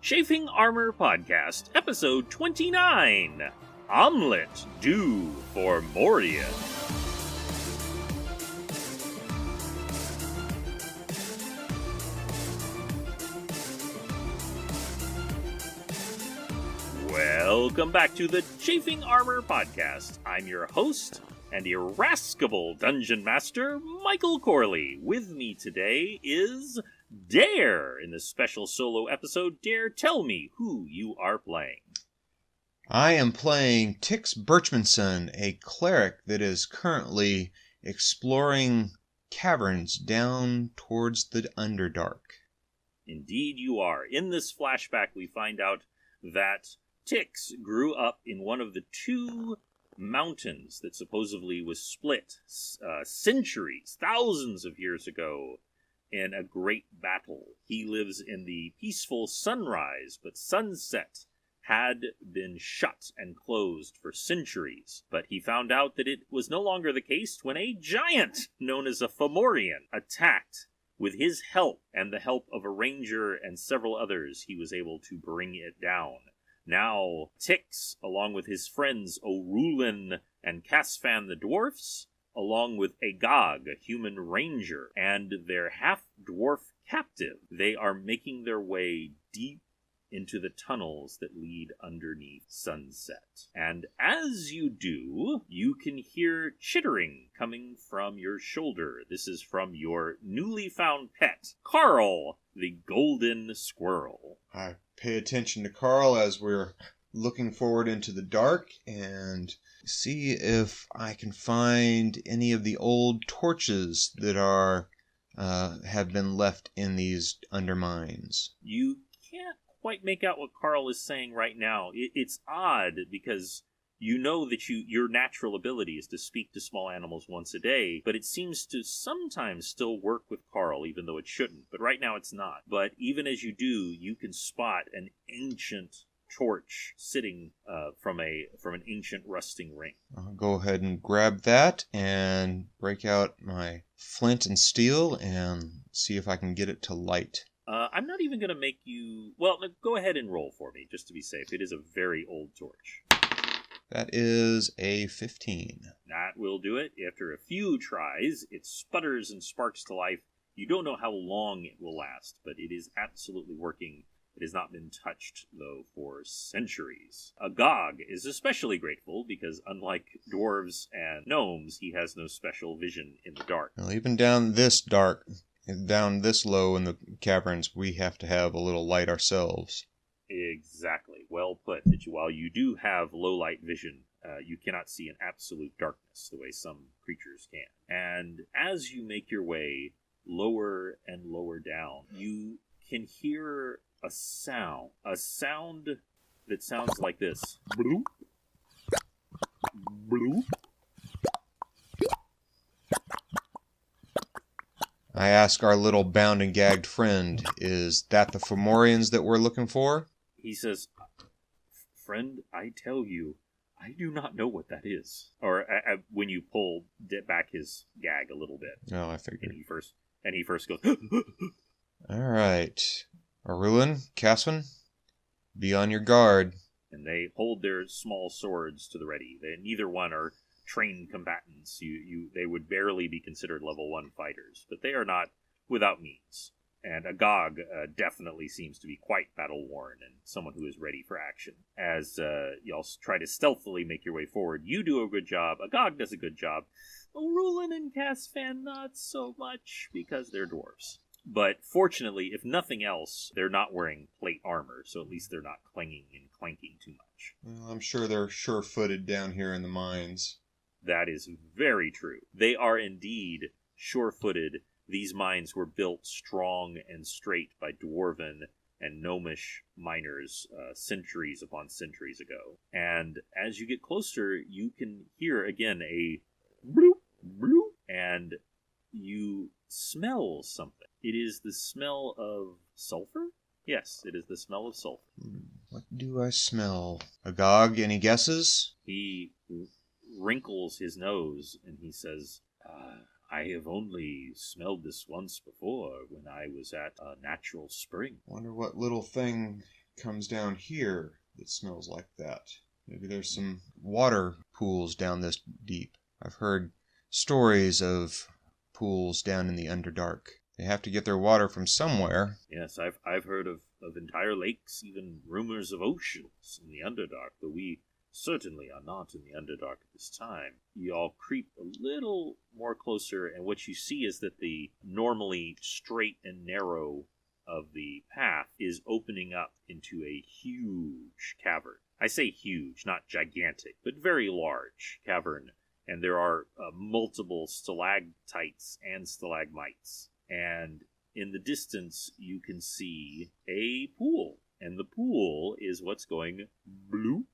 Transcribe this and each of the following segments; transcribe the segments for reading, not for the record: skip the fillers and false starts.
Chafing Armor Podcast, Episode 29, Omelet Due for Moria. Welcome back to the Chafing Armor Podcast. I'm your host and irascible Dungeon Master, Michael Corley. With me today is Dare. In this special solo episode, Dare, tell me who you are playing. I am playing Tix Birchmanson, a cleric that is currently exploring caverns down towards the Underdark. Indeed you are. In this flashback, we find out that Tix grew up in one of the two mountains that supposedly was split centuries, thousands of years ago in a great battle. He lives in the peaceful sunrise, but sunset had been shut and closed for centuries. But he found out that it was no longer the case when a giant known as a Fomorian attacked. With his help and the help of a ranger and several others, he was able to bring it down. Now, Tix, along with his friends Orulin and Casfan the dwarfs, along with Agog, a human ranger, and their half-dwarf captive, they are making their way deep into the tunnels that lead underneath Sunset. And as you do, you can hear chittering coming from your shoulder. This is from your newly found pet, Carl, the golden squirrel. I pay attention to Carl as we're looking forward into the dark and see if I can find any of the old torches that have been left in these undermines. You can't quite make out what Carl is saying right now. It's odd because you know that your natural ability is to speak to small animals once a day, but it seems to sometimes still work with Carl, even though it shouldn't. But right now it's not. But even as you do, you can spot an ancient torch sitting from an ancient rusting ring. I'll go ahead and grab that and break out my flint and steel and see if I can get it to light. I'm not even going to make you... Well, go ahead and roll for me, just to be safe. It is a very old torch. That is a 15. That will do it. After a few tries, it sputters and sparks to life. You don't know how long it will last, but it is absolutely working. It has not been touched, though, for centuries. Agog is especially grateful because, unlike dwarves and gnomes, he has no special vision in the dark. Well, even down this low in the caverns, we have to have a little light ourselves. Exactly. Well put. That while you do have low light vision, you cannot see in absolute darkness the way some creatures can. And as you make your way lower and lower down, you can hear a sound that sounds like this. Bloop. Bloop. I ask our little bound and gagged friend, is that the Fomorians that we're looking for? He says, "Friend, I tell you, I do not know what that is." Or when you pull back his gag a little bit. Oh, I figured. And he first goes, All right. Orulin, Caswin, be on your guard. And they hold their small swords to the ready. Neither one are trained combatants. They would barely be considered level 1 fighters, but they are not without means. And Agog definitely seems to be quite battle-worn and someone who is ready for action. As y'all try to stealthily make your way forward, you do a good job. Agog does a good job. Orulin and Casfan not so much, because they're dwarves. But fortunately, if nothing else, they're not wearing plate armor, so at least they're not clanging and clanking too much. Well, I'm sure they're sure-footed down here in the mines. That is very true. They are indeed sure-footed. These mines were built strong and straight by dwarven and gnomish miners centuries upon centuries ago. And as you get closer, you can hear again a bloop, bloop, and you smell something. It is the smell of sulfur? Yes, it is the smell of sulfur. What do I smell? Agog, any guesses? He wrinkles his nose and he says, I have only smelled this once before when I was at a natural spring. Wonder what little thing comes down here that smells like that? Maybe there's some water pools down this deep. I've heard stories of pools down in the Underdark. They have to get their water from somewhere. Yes, I've heard of entire lakes, even rumors of oceans in the Underdark, but we certainly are not in the Underdark at this time. You all creep a little more closer, and what you see is that the normally straight and narrow of the path is opening up into a huge cavern. I say huge, not gigantic, but very large cavern, and there are multiple stalactites and stalagmites. And in the distance, you can see a pool, and the pool is what's going bloop,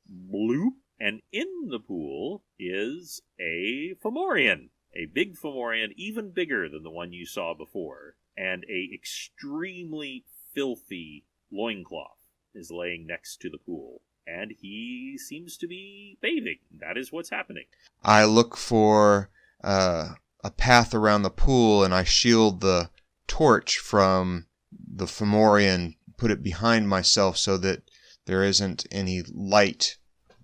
bloop, and in the pool is a Fomorian, a big Fomorian, even bigger than the one you saw before, and a extremely filthy loincloth is laying next to the pool, and he seems to be bathing. That is what's happening. I look for a path around the pool, and I shield the torch from the Fomorian, put it behind myself so that there isn't any light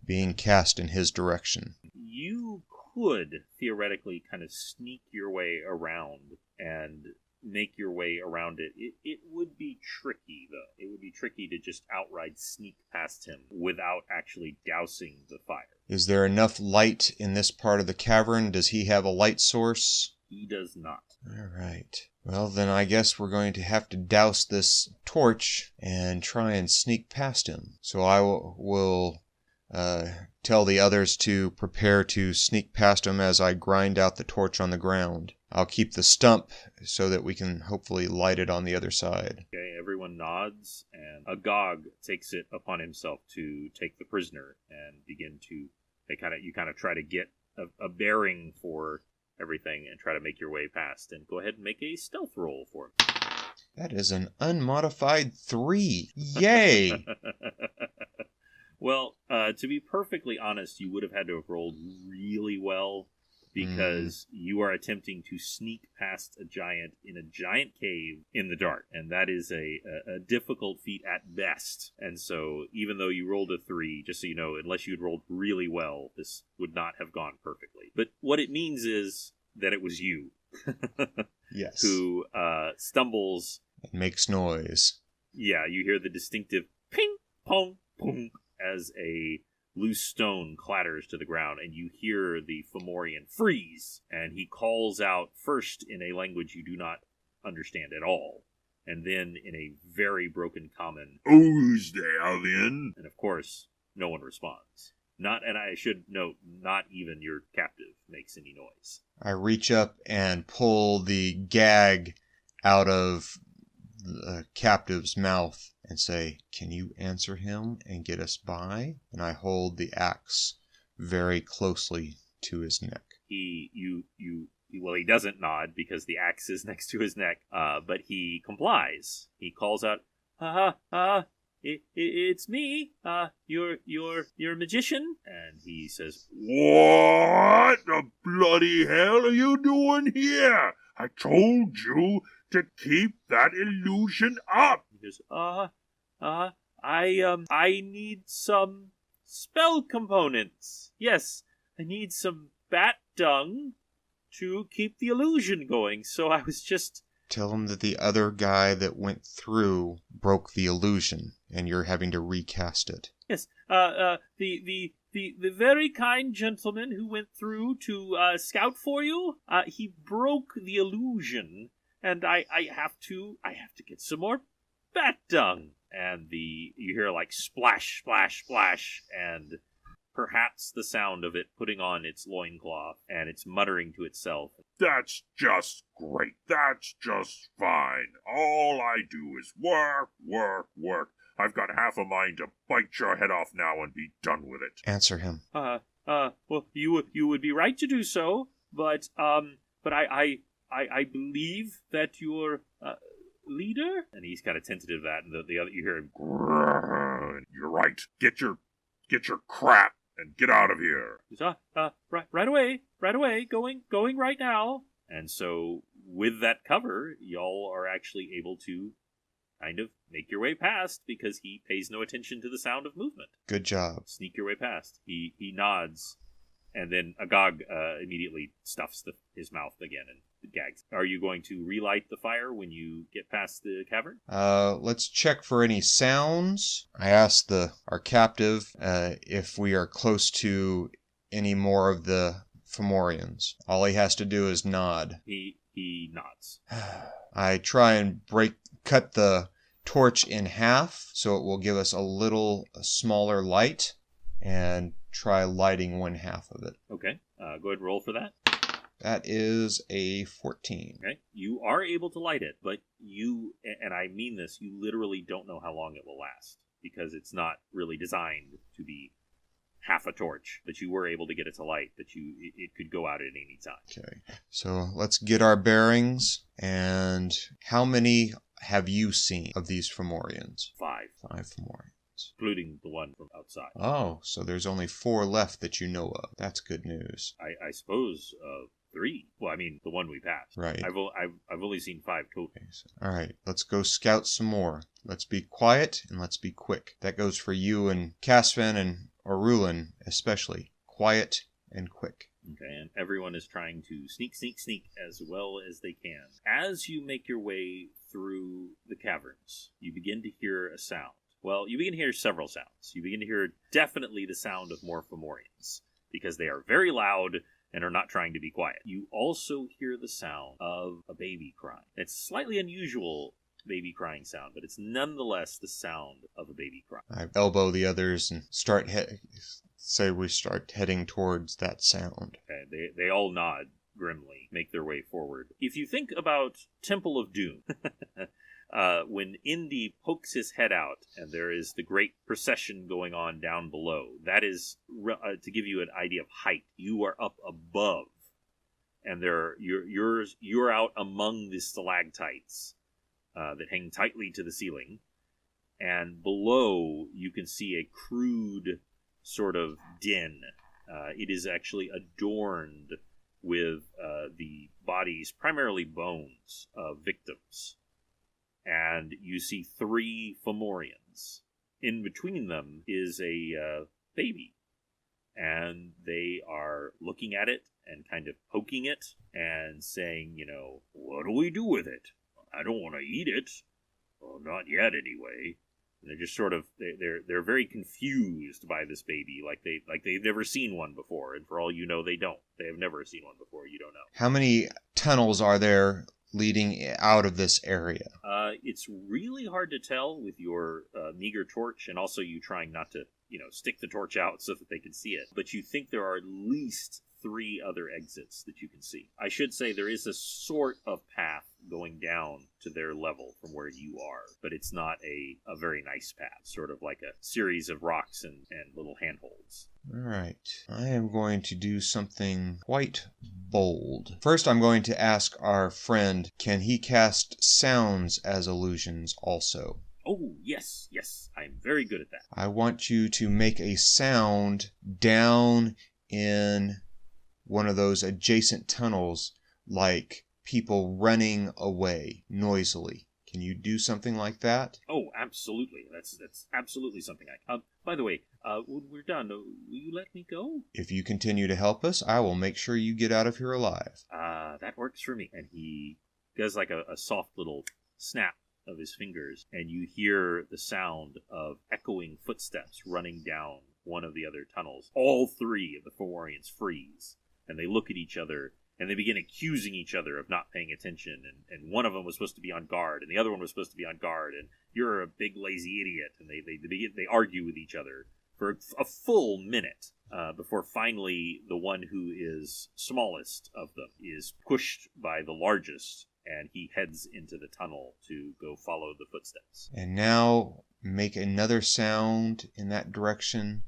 being cast in his direction. You could theoretically kind of sneak your way around and make your way around it. It would be tricky, though. It would be tricky to just outright sneak past him without actually dousing the fire. Is there enough light in this part of the cavern? Does he have a light source? He does not. All right. Well, then I guess we're going to have to douse this torch and try and sneak past him. So I will tell the others to prepare to sneak past him as I grind out the torch on the ground. I'll keep the stump so that we can hopefully light it on the other side. Okay, everyone nods, and Agog takes it upon himself to take the prisoner and begin to... You kind of try to get a bearing for everything and try to make your way past. And go ahead and make a stealth roll for him. That is an unmodified 3. Yay! Well, to be perfectly honest, you would have had to have rolled really well because you are attempting to sneak past a giant in a giant cave in the dark, and that is a difficult feat at best. And so, even though you rolled a 3, just so you know, unless you'd rolled really well, this would not have gone perfectly. But what it means is that it was you. Yes. Who stumbles. It makes noise. Yeah, you hear the distinctive ping, pong, pong, as a loose stone clatters to the ground, and you hear the Fomorian freeze, and he calls out first in a language you do not understand at all, and then in a very broken common, "Who's there, then?" And of course, no one responds. And I should note, not even your captive makes any noise. I reach up and pull the gag out of the captive's mouth and say, "Can you answer him and get us by?" And I hold the axe very closely to his neck. He doesn't nod because the axe is next to his neck, but he complies. He calls out, it's me, you're a magician? And he says, "What the bloody hell are you doing here? I told you to keep that illusion up." He goes, I need some spell components. Yes, I need some bat dung to keep the illusion going, so I was just... Tell him that the other guy that went through broke the illusion, and you're having to recast it. Yes, the very kind gentleman who went through to scout for you, he broke the illusion, and I have to get some more bat dung. And you hear like splash, splash, splash, and perhaps the sound of it putting on its loincloth, and it's muttering to itself. "That's just great. That's just fine. All I do is work, work, work. I've got half a mind to bite your head off now and be done with it." Answer him. Well, you would be right to do so, but I believe that your leader? And he's kind of tentative of that, and the other, you hear him, "You're right. Get your crap and get out of here." He's, right away, going right now. And so, with that cover, y'all are actually able to kind of make your way past because he pays no attention to the sound of movement. Good job. Sneak your way past. He nods, and then Agog immediately stuffs his mouth again and gags. Are you going to relight the fire when you get past the cavern? Let's check for any sounds. I asked our captive if we are close to any more of the Fomorians. All he has to do is nod. He nods. I try and cut the torch in half so it will give us a smaller light, and try lighting one half of it. Okay, go ahead and roll for that. That is a 14. Okay, you are able to light it, but you, and I mean this, you literally don't know how long it will last, because it's not really designed to be half a torch, but you were able to get it to light, but it could go out at any time. Okay, so let's get our bearings. And how many have you seen of these Fomorians? 5. 5 Fomorians. Including the one from outside. Oh, so there's only 4 left that you know of. That's good news. I suppose 3. Well, I mean, the one we passed. Right. I've only seen 5 total. Okay, so, all right, let's go scout some more. Let's be quiet and let's be quick. That goes for you and Casvan and Orulin especially. Quiet and quick. Okay, and everyone is trying to sneak as well as they can. As you make your way through the caverns, you begin to hear a sound. Well, you begin to hear several sounds. You begin to hear definitely the sound of more Fomorians, because they are very loud and are not trying to be quiet. You also hear the sound of a baby crying. It's slightly unusual baby crying sound, but it's nonetheless the sound of a baby crying. I elbow the others and start heading towards that sound. Okay, they all nod grimly, make their way forward. If you think about Temple of Doom, when Indy pokes his head out and there is the great procession going on down below, that is, to give you an idea of height, you are up above, and you're out among the stalactites that hang tightly to the ceiling, and below you can see a crude sort of den. It is actually adorned with the bodies, primarily bones, of victims. And you see 3 Fomorians. In between them is a baby. And they are looking at it and kind of poking it and saying, what do we do with it? I don't want to eat it. Well, not yet anyway. And they're just sort of, they're very confused by this baby, like they've never seen one before. And for all you know, they don't. They have never seen one before. You don't know. How many tunnels are there leading out of this area? It's really hard to tell with your meager torch, and also you trying not to, stick the torch out so that they can see it. But you think there are at least 3 other exits that you can see. I should say there is a sort of path going down to their level from where you are, but it's not a very nice path, sort of like a series of rocks and little handholds. All right. I am going to do something quite bold. First, I'm going to ask our friend, can he cast sounds as illusions also? Oh, yes. I'm very good at that. I want you to make a sound down in one of those adjacent tunnels, like people running away noisily. Can you do something like that? Oh, absolutely. That's absolutely something I can. By the way, when we're done, will you let me go? If you continue to help us, I will make sure you get out of here alive. That works for me. And he does like a soft little snap of his fingers, and you hear the sound of echoing footsteps running down one of the other tunnels. All 3 of the Fomorians freeze, and they look at each other, and they begin accusing each other of not paying attention, and one of them was supposed to be on guard, and the other one was supposed to be on guard, and you're a big lazy idiot, and they argue with each other for a full minute, before finally the one who is smallest of them is pushed by the largest, and he heads into the tunnel to go follow the footsteps. And now make another sound in that direction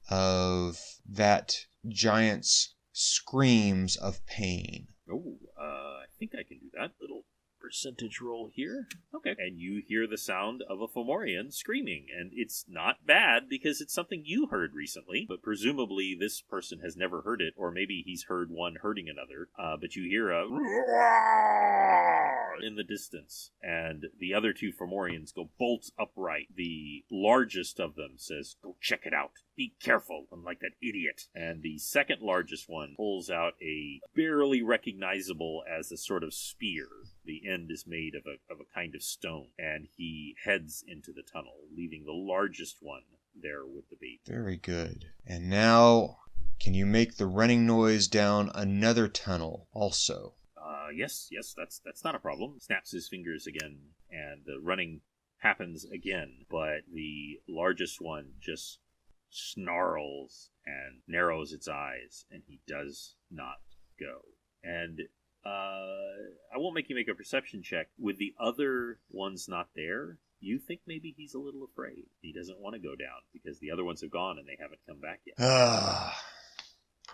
of that giant's screams of pain. Oh, I think I can do that. Little percentage roll here. Okay. And you hear the sound of a Fomorian screaming, and it's not bad because it's something you heard recently, but presumably this person has never heard it, or maybe he's heard one hurting another, but you hear a in the distance, and the other two Fomorians go bolt upright. The largest of them says, "Go check it out. Be careful, unlike that idiot." And the second largest one pulls out a barely recognizable as a sort of spear. The end is made of a kind of stone, and he heads into the tunnel, leaving the largest one there with the baby. Very good. And now, can you make the running noise down another tunnel also? Yes, that's not a problem. Snaps his fingers again, and the running happens again, but the largest one just snarls and narrows its eyes, and he does not go. And I won't make you make a perception check. With the other ones not there, you think maybe he's a little afraid. He doesn't want to go down because the other ones have gone and they haven't come back yet.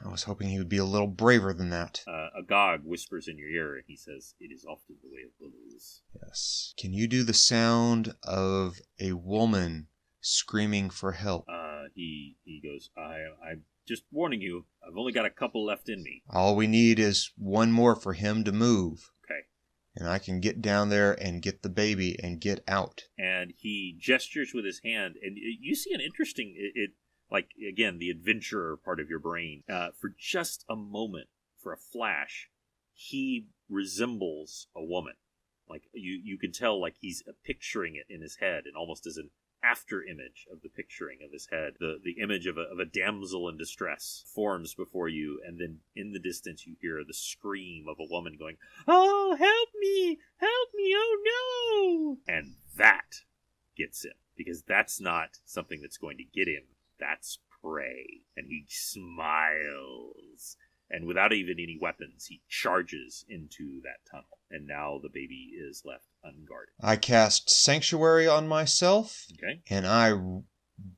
I was hoping he would be a little braver than that. Agog whispers in your ear, and he says, "It is often the way of bullies." Yes. Can you do the sound of a woman screaming for help? He goes, I'm just warning you, I've only got a couple left in me. All we need is one more for him to move. Okay. And I can get down there and get the baby and get out. And he gestures with his hand, and you see an interesting, like, again, the adventurer part of your brain. For just a moment, for a flash, he resembles a woman. Like, you can tell, like, he's picturing it in his head, and almost as an after image of the picturing of his head. The image of a damsel in distress forms before you, and then in the distance you hear the scream of a woman going, "Oh, help me, oh no!" And that gets him, because that's not something that's going to get him. That's prey. And he smiles. And without even any weapons, he charges into that tunnel. And now the baby is left unguarded. I cast Sanctuary on myself. Okay. And I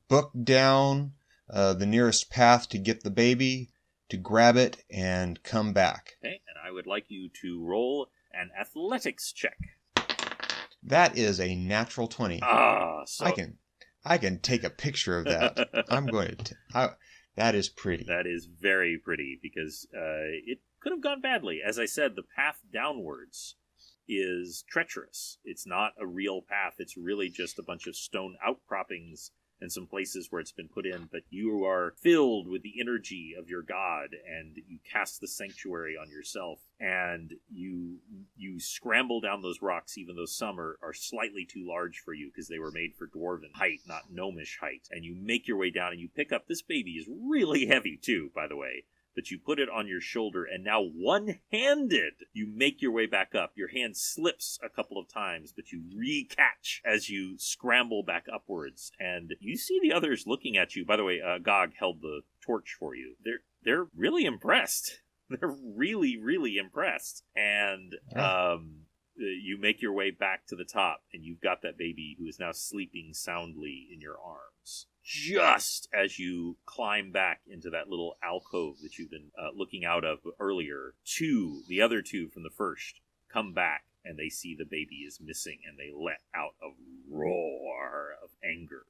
book down the nearest path to get the baby, to grab it, and come back. Okay. And I would like you to roll an athletics check. That is a natural 20. So I can take a picture of that. I'm going to. That is pretty. That is very pretty, because it could have gone badly. As I said, the path downwards is treacherous. It's not a real path. It's really just a bunch of stone outcroppings and some places where it's been put in. But you are filled with the energy of your god, and you cast the sanctuary on yourself, and you scramble down those rocks, even though some are slightly too large for you because they were made for dwarven height, not gnomish height. And you make your way down, and you pick up, this baby is really heavy too, by the way, but you put it on your shoulder, and now one-handed, you make your way back up. Your hand slips a couple of times, but you re-catch as you scramble back upwards, and you see the others looking at you. By the way, Gog held the torch for you. They're really impressed. They're really, really impressed. And you make your way back to the top, and you've got that baby who is now sleeping soundly in your arms. Just as you climb back into that little alcove that you've been looking out of earlier, the other two from the first, come back, and they see the baby is missing, and they let out a roar of anger.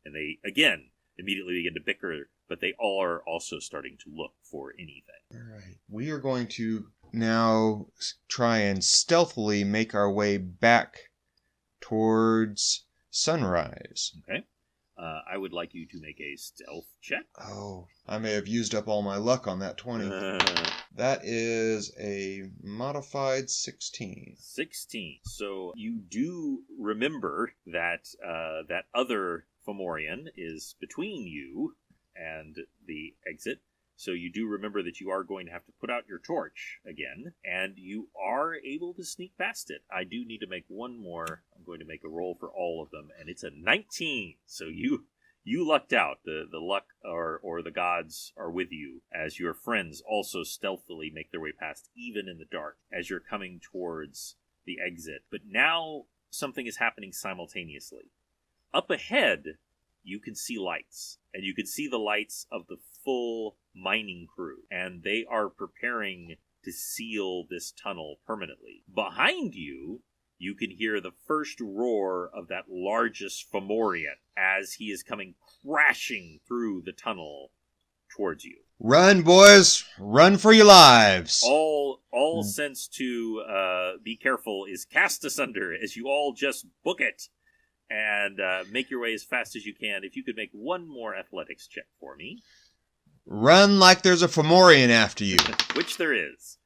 And they, again, immediately begin to bicker, but they all are also starting to look for anything. All right. We are going to now try and stealthily make our way back towards sunrise. Okay. I would like you to make a stealth check. Oh, I may have used up all my luck on that 20. That is a modified 16. 16. So you do remember that that other Fomorian is between you and the exit. So you do remember that you are going to have to put out your torch again, and you are able to sneak past it. I do need to make one more. I'm going to make a roll for all of them, and it's a 19. So you lucked out. The luck or the gods are with you, as your friends also stealthily make their way past, even in the dark, as you're coming towards the exit. But now something is happening simultaneously. Up ahead, you can see lights, and you can see the lights of the full mining crew, and they are preparing to seal this tunnel permanently. Behind you, you can hear the first roar of that largest Fomorian as he is coming crashing through the tunnel towards you. Run, boys! Run for your lives! All sense to be careful is cast asunder as you all just book it and make your way as fast as you can. If you could make one more athletics check for me. Run like there's a Fomorian after you. Which there is.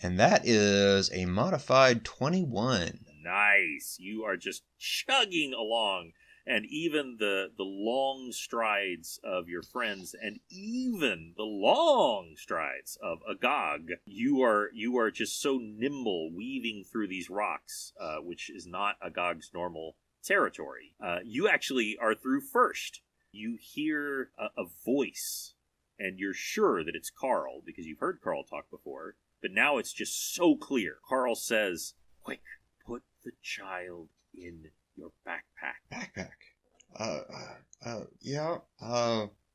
And that is a modified 21. Nice. You are just chugging along. And even the long strides of your friends, and even the long strides of Agog, you are just so nimble, weaving through these rocks, which is not Agog's normal territory. You actually are through first. You hear a voice, and you're sure that it's Carl, because you've heard Carl talk before, but now it's just so clear. Carl says, "Quick, put the child in your backpack." Backpack? Yeah.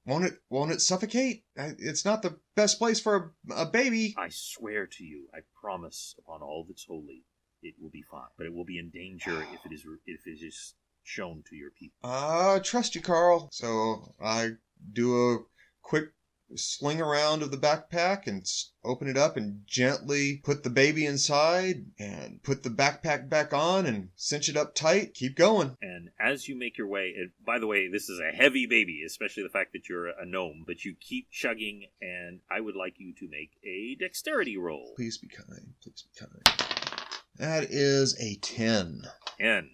Won't it suffocate? It's not the best place for a baby. I swear to you, I promise upon all that's holy, it will be fine. But it will be in danger if it is shown to your people. Trust you, Carl. So I do a quick sling around of the backpack and open it up and gently put the baby inside and put the backpack back on and cinch it up tight. Keep going. And as you make your way, and by the way, this is a heavy baby, especially the fact that you're a gnome, but you keep chugging, and I would like you to make a dexterity roll. Please be kind. Please be kind. That is a 10. 10.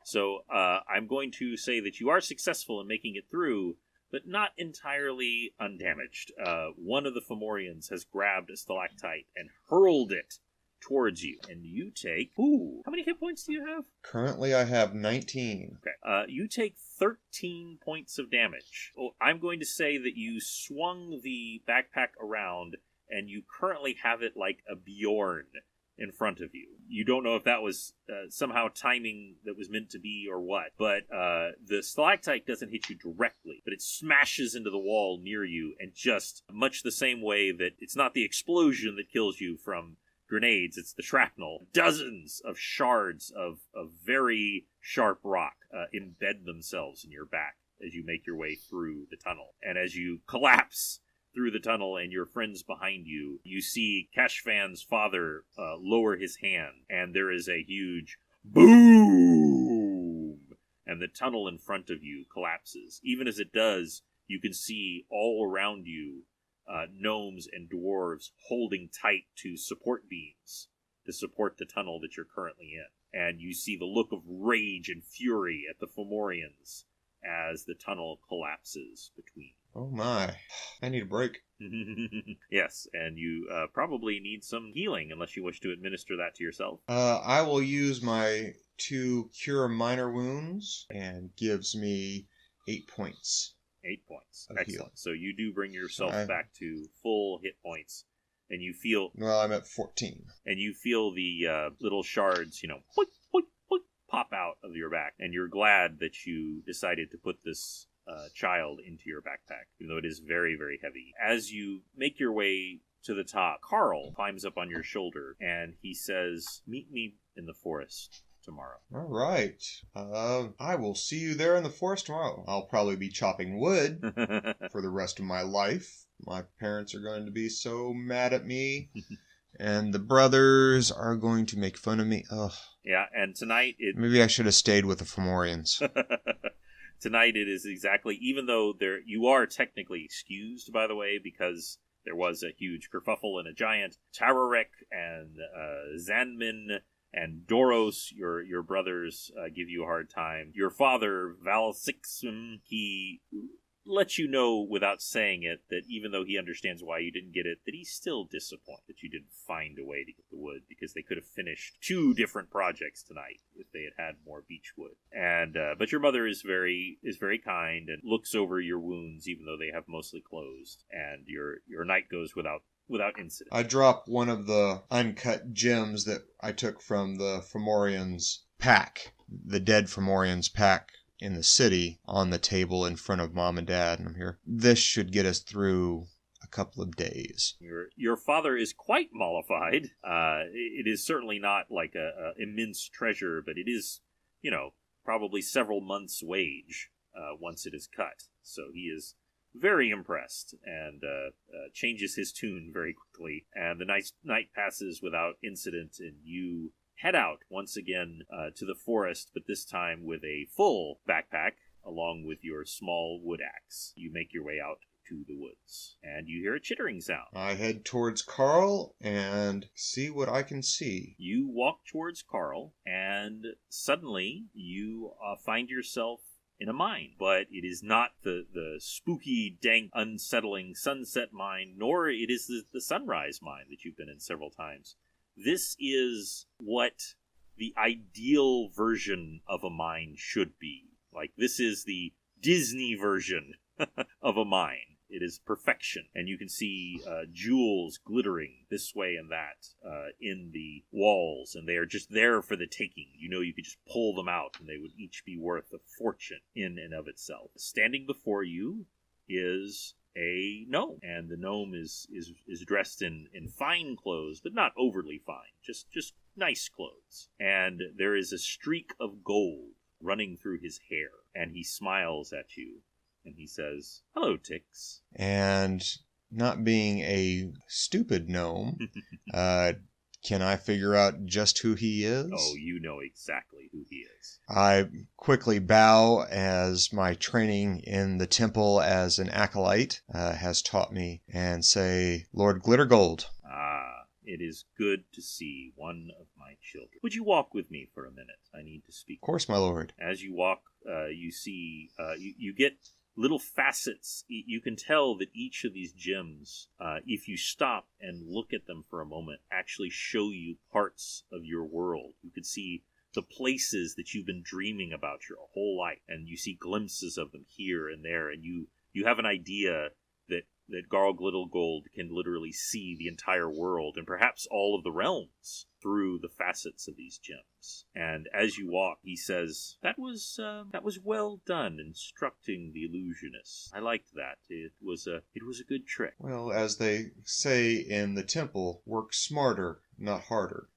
So I'm going to say that you are successful in making it through, but not entirely undamaged. One of the Fomorians has grabbed a stalactite and hurled it towards you. And you take... Ooh, how many hit points do you have? Currently, I have 19. Okay. You take 13 points of damage. Oh, I'm going to say that you swung the backpack around, and you currently have it like a Bjorn in front of you. You don't know if that was somehow timing that was meant to be or what, but the stalactite doesn't hit you directly, but it smashes into the wall near you, and just much the same way that it's not the explosion that kills you from grenades, it's the shrapnel. Dozens of shards of very sharp rock embed themselves in your back as you make your way through the tunnel. And as you collapse through the tunnel and your friends behind you, you see Chafing's father lower his hand, and there is a huge boom, and the tunnel in front of you collapses. Even as it does, you can see all around you gnomes and dwarves holding tight to support beams to support the tunnel that you're currently in. And you see the look of rage and fury at the Fomorians as the tunnel collapses between. Oh my, I need a break. Yes, and you probably need some healing unless you wish to administer that to yourself. I will use my 2 cure minor wounds, and gives me 8 points. 8 points. Of Excellent. heal. So you do bring yourself back to full hit points, and you feel... Well, I'm at 14. And you feel the little shards, boink, boink, boink, pop out of your back, and you're glad that you decided to put this child into your backpack, even though it is very, very heavy. As you make your way to the top, Carl climbs up on your shoulder, and he says, "Meet me in the forest tomorrow." All right. I will see you there in the forest tomorrow. I'll probably be chopping wood for the rest of my life. My parents are going to be so mad at me. And the brothers are going to make fun of me. Ugh. Yeah, and tonight... Maybe I should have stayed with the Fomorians. Tonight it is exactly, even though you are technically excused, by the way, because there was a huge kerfuffle and a giant. Tararek and Zanmin and Doros, your brothers, give you a hard time. Your father, Valsixum, he lets you know without saying it that even though he understands why you didn't get it, that he's still disappointed that you didn't find a way to get the wood, because they could have finished 2 different projects tonight if they had more beech wood. And but your mother is very kind and looks over your wounds, even though they have mostly closed, and your night goes without incident. I drop one of the uncut gems that I took from the Fomorians' pack, the dead Fomorians' pack in the city, on the table in front of Mom and Dad, and I'm here. This should get us through a couple of days. Your father is quite mollified. It is certainly not like a immense treasure, but it is, probably several months' wage once it is cut. So he is very impressed and changes his tune very quickly. And the night passes without incident, and you head out once again to the forest, but this time with a full backpack along with your small wood axe. You make your way out to the woods, and you hear a chittering sound. I head towards Carl and see what I can see. You walk towards Carl, and suddenly you find yourself in a mine, but it is not the spooky, dank, unsettling sunset mine, nor it is the sunrise mine that you've been in several times. This is what the ideal version of a mine should be. Like, this is the Disney version of a mine. It is perfection, and you can see jewels glittering this way and that in the walls, and they are just there for the taking. You could just pull them out, and they would each be worth a fortune in and of itself. Standing before you is a gnome, and the gnome is dressed in fine clothes, but not overly fine, just nice clothes. And there is a streak of gold running through his hair, and he smiles at you. And he says, "Hello, Tix." And not being a stupid gnome, can I figure out just who he is? Oh, you know exactly who he is. I quickly bow, as my training in the temple as an acolyte has taught me, and say, "Lord Glittergold." Ah, it is good to see one of my children. Would you walk with me for a minute? I need to speak. Of course, my lord. As you walk, you see, you get little facets. You can tell that each of these gems, if you stop and look at them for a moment, actually show you parts of your world. You could see the places that you've been dreaming about your whole life, and you see glimpses of them here and there, and you have an idea that Garl Glittlegold can literally see the entire world, and perhaps all of the realms, through the facets of these gems. And as you walk, he says, that was well done, instructing the illusionists. I liked that. It was a good trick. Well, as they say in the temple, work smarter, not harder.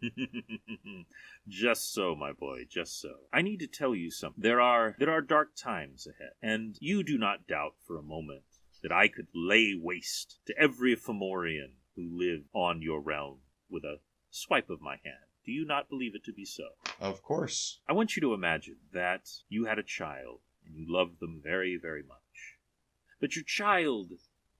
Just so, my boy, just so. I need to tell you something. There are dark times ahead, and you do not doubt for a moment that I could lay waste to every Fomorian who lived on your realm with a swipe of my hand. Do you not believe it to be so? Of course. I want you to imagine that you had a child, and you loved them very, very much. But your child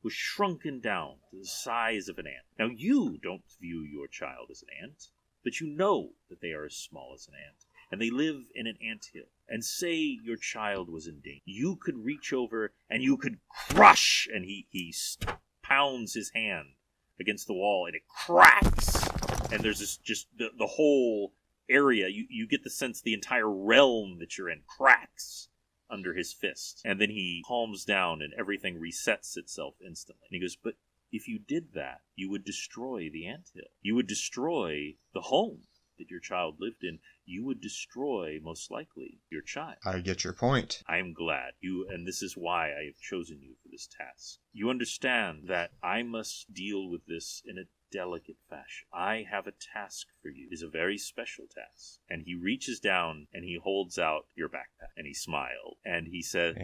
was shrunken down to the size of an ant. Now, you don't view your child as an ant, but you know that they are as small as an ant, and they live in an anthill. And say your child was in danger. You could reach over and you could crush, and he pounds his hand against the wall, and it cracks. And there's this just the whole area. You get the sense the entire realm that you're in cracks under his fist. And then he calms down, and everything resets itself instantly. And he goes, but if you did that, you would destroy the anthill. You would destroy the home that your child lived in. You would destroy, most likely, your child. I get your point. I am glad. And this is why I have chosen you for this task. You understand that I must deal with this in a delicate fashion. I have a task for you. It is a very special task. And he reaches down and he holds out your backpack, and he smiles. And he says,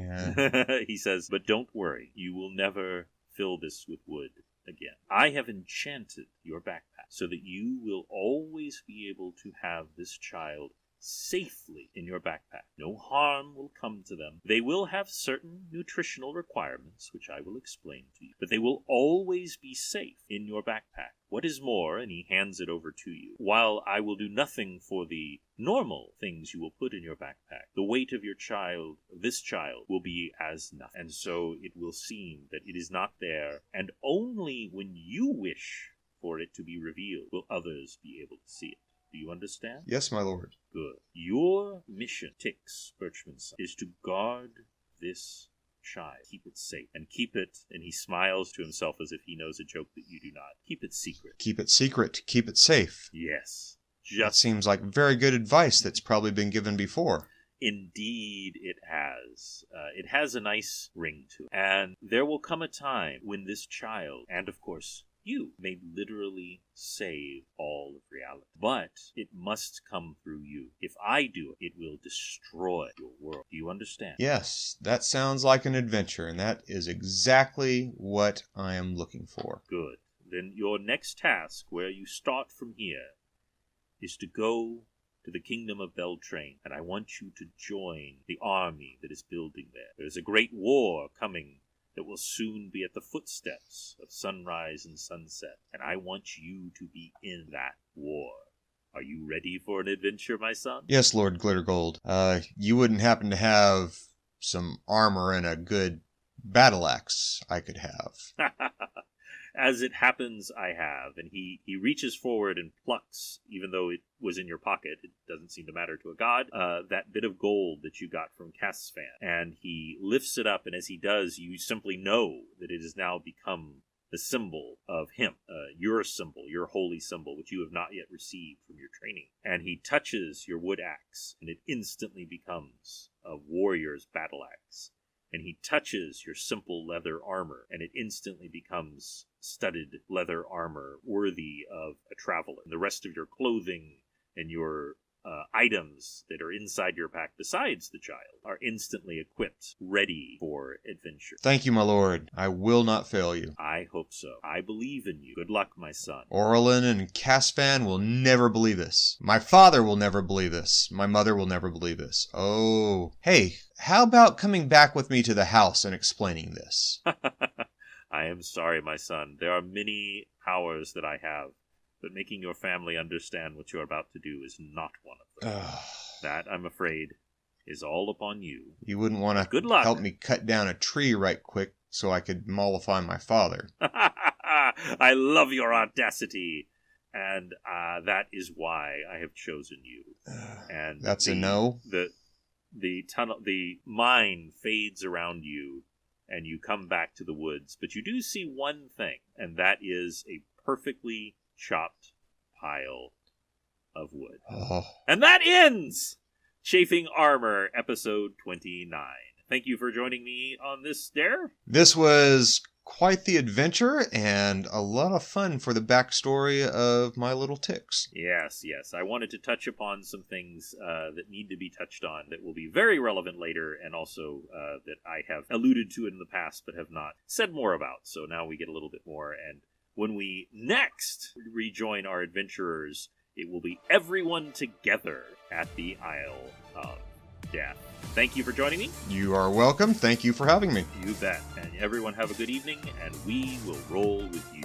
he says, but don't worry, you will never fill this with wood again. I have enchanted your backpack so that you will always be able to have this child safely in your backpack. No harm will come to them. They will have certain nutritional requirements, which I will explain to you, but they will always be safe in your backpack. What is more, and he hands it over to you, while I will do nothing for the normal things you will put in your backpack, the weight of your child, this child, will be as nothing. And so it will seem that it is not there, and only when you wish for it to be revealed will others be able to see it. Do you understand? Yes, my lord. Good. Your mission, Tix, Birchman's son, is to guard this child. Keep it safe. And keep it, and he smiles to himself as if he knows a joke that you do not. Keep it secret. Keep it secret. Keep it safe. Yes. That seems like very good advice that's probably been given before. Indeed, it has. It has a nice ring to it. And there will come a time when this child, and of course you, may literally save all of reality. But it must come through you. If I do it, it will destroy your world. Do you understand? Yes, that sounds like an adventure, and that is exactly what I am looking for. Good. Then your next task, where you start from here, is to go to the kingdom of Beltrain, and I want you to join the army that is building there. There is a great war coming that will soon be at the footsteps of sunrise and sunset, and I want you to be in that war. Are you ready for an adventure, my son? Yes, Lord Glittergold. You wouldn't happen to have some armor and a good battle axe I could have? As it happens, I have. And he reaches forward and plucks, even though it was in your pocket, it doesn't seem to matter to a god, that bit of gold that you got from Chafing. And he lifts it up, and as he does, you simply know that it has now become the symbol of him, your symbol, your holy symbol, which you have not yet received from your training. And he touches your wood axe, and it instantly becomes a warrior's battle axe. And he touches your simple leather armor, and it instantly becomes studded leather armor worthy of a traveler. And the rest of your clothing and your items that are inside your pack, besides the child, are instantly equipped, ready for adventure. Thank you, my lord. I will not fail you. I hope so. I believe in you. Good luck, my son. Orlin and Casfan will never believe this. My father will never believe this. My mother will never believe this. Oh. Hey, how about coming back with me to the house and explaining this? I am sorry, my son. There are many powers that I have, but making your family understand what you're about to do is not one of them. That, I'm afraid, is all upon you. You wouldn't want Good to luck. help me cut down a tree right quick so I could mollify my father. I love your audacity, and that is why I have chosen you. And That's a no? The tunnel, the mine fades around you, and you come back to the woods. But you do see one thing, and that is a perfectly chopped pile of wood. Oh. And that ends Chafing Armor, episode 29. Thank you for joining me on this dare. This was quite the adventure and a lot of fun for the backstory of my little ticks. Yes. I wanted to touch upon some things that need to be touched on that will be very relevant later, and also that I have alluded to in the past but have not said more about. So now we get a little bit more, and when we next rejoin our adventurers, it will be everyone together at the Isle of Death. Thank you for joining me. You are welcome. Thank you for having me. You bet. And everyone have a good evening, and we will roll with you